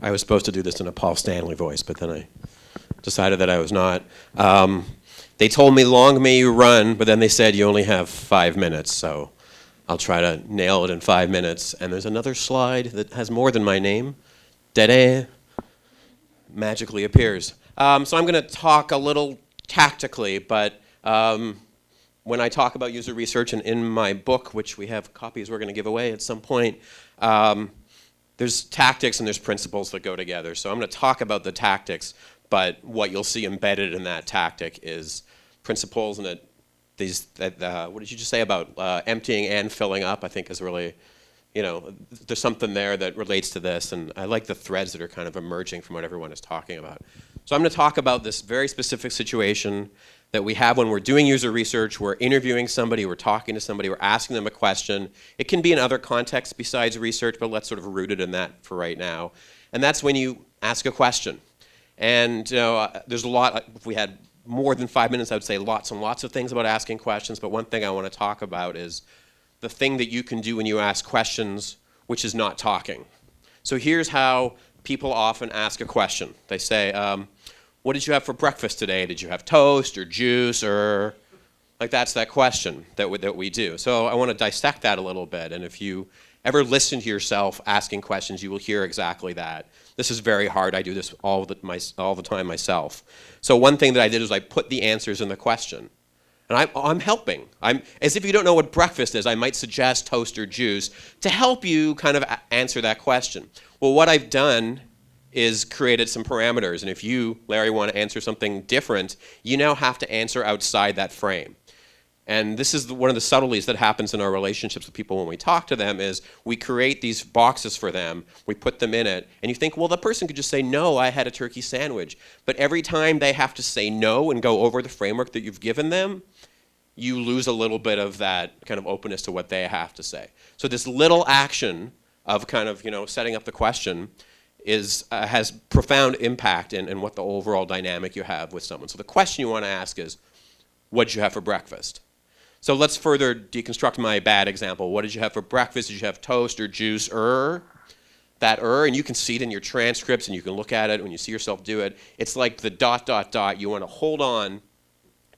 I was supposed to do this in a Paul Stanley voice, but then I decided that I was not. They told me, long may you run, but then they said you only have 5 minutes, so I'll try to nail it in 5 minutes. And there's another slide that has more than my name. Da-da, magically appears. So I'm going to talk a little tactically, but when I talk about user research, and in my book, which we have copies we're going to give away at some point, there's tactics and there's principles that go together. So I'm going to talk about the tactics, but what you'll see embedded in that tactic is principles, and what did you just say about emptying and filling up? I think is really, there's something there that relates to this, and I like the threads that are kind of emerging from what everyone is talking about. So I'm going to talk about this very specific situation that we have when we're doing user research. We're interviewing somebody, we're talking to somebody, we're asking them a question. It can be in other contexts besides research, but let's sort of root it in that for right now. And that's when you ask a question. And there's a lot, if we had more than 5 minutes, I would say lots and lots of things about asking questions, but one thing I want to talk about is the thing that you can do when you ask questions, which is not talking. So here's how people often ask a question. They say, what did you have for breakfast today? Did you have toast or juice or, like that's that question that we do. So I want to dissect that a little bit, and if you ever listen to yourself asking questions, you will hear exactly that. This is very hard. I do this all the time myself. So one thing that I did is I put the answers in the question. And I'm helping. As if you don't know what breakfast is, I might suggest toast or juice to help you kind of answer that question. Well, what I've done is created some parameters. And if you, Larry, want to answer something different, you now have to answer outside that frame. And this is one of the subtleties that happens in our relationships with people when we talk to them is we create these boxes for them, we put them in it, and you think, well, the person could just say, no, I had a turkey sandwich. But every time they have to say no and go over the framework that you've given them, you lose a little bit of that kind of openness to what they have to say. So this little action of kind of, setting up the question has profound impact in what the overall dynamic you have with someone. So the question you want to ask is, what did you have for breakfast? So let's further deconstruct my bad example. What did you have for breakfast? Did you have toast or juice? That and you can see it in your transcripts and you can look at it when you see yourself do it. It's like the ... You want to hold on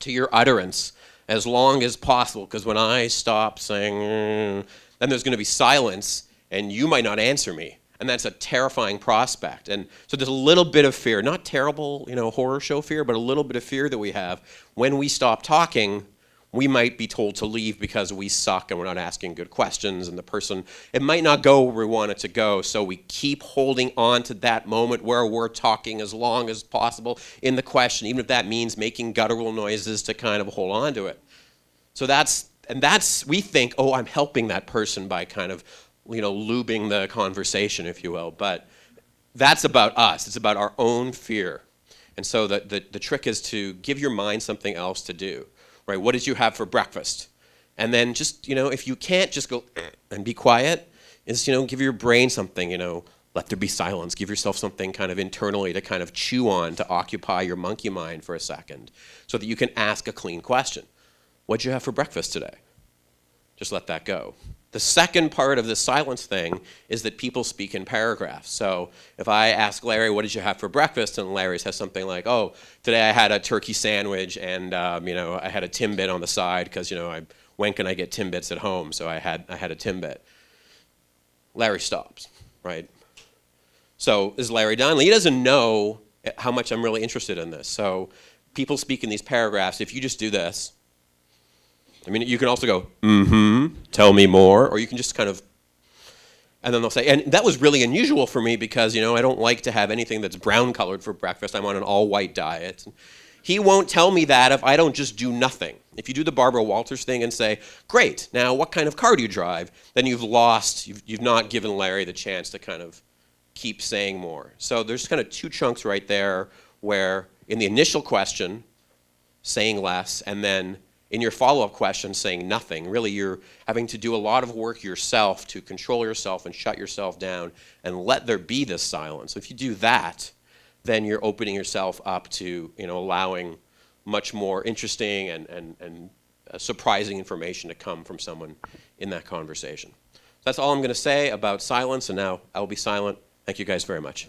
to your utterance as long as possible, because when I stop saying, then there's going to be silence and you might not answer me. And that's a terrifying prospect. And so there's a little bit of fear, not terrible, horror show fear, but a little bit of fear that we have. When we stop talking, we might be told to leave because we suck and we're not asking good questions, and the person, it might not go where we want it to go, so we keep holding on to that moment where we're talking as long as possible in the question, even if that means making guttural noises to kind of hold on to it. So that's, we think, oh, I'm helping that person by kind of, lubing the conversation, if you will, but that's about us. It's about our own fear. And so the trick is to give your mind something else to do. Right, what did you have for breakfast? And then just, if you can't just go and be quiet, is, give your brain something, let there be silence. Give yourself something kind of internally to kind of chew on, to occupy your monkey mind for a second, so that you can ask a clean question. What'd you have for breakfast today? Just let that go. The second part of the silence thing is that people speak in paragraphs. So if I ask Larry, what did you have for breakfast? And Larry says something like, oh, today I had a turkey sandwich and, I had a Timbit on the side because, when can I get Timbits at home? So I had a Timbit. Larry stops, right? So is Larry done? He doesn't know how much I'm really interested in this. So people speak in these paragraphs. If you just do this, you can also go, tell me more, or you can just kind of, and then they'll say, and that was really unusual for me because, I don't like to have anything that's brown colored for breakfast. I'm on an all-white diet. He won't tell me that if I don't just do nothing. If you do the Barbara Walters thing and say, great, now what kind of car do you drive? Then you've not given Larry the chance to kind of keep saying more. So there's kind of two chunks right there where in the initial question, saying less, and then in your follow-up question, saying nothing. Really, you're having to do a lot of work yourself to control yourself and shut yourself down and let there be this silence. If you do that, then you're opening yourself up to, allowing much more interesting and surprising information to come from someone in that conversation. That's all I'm going to say about silence, and now I will be silent. Thank you guys very much.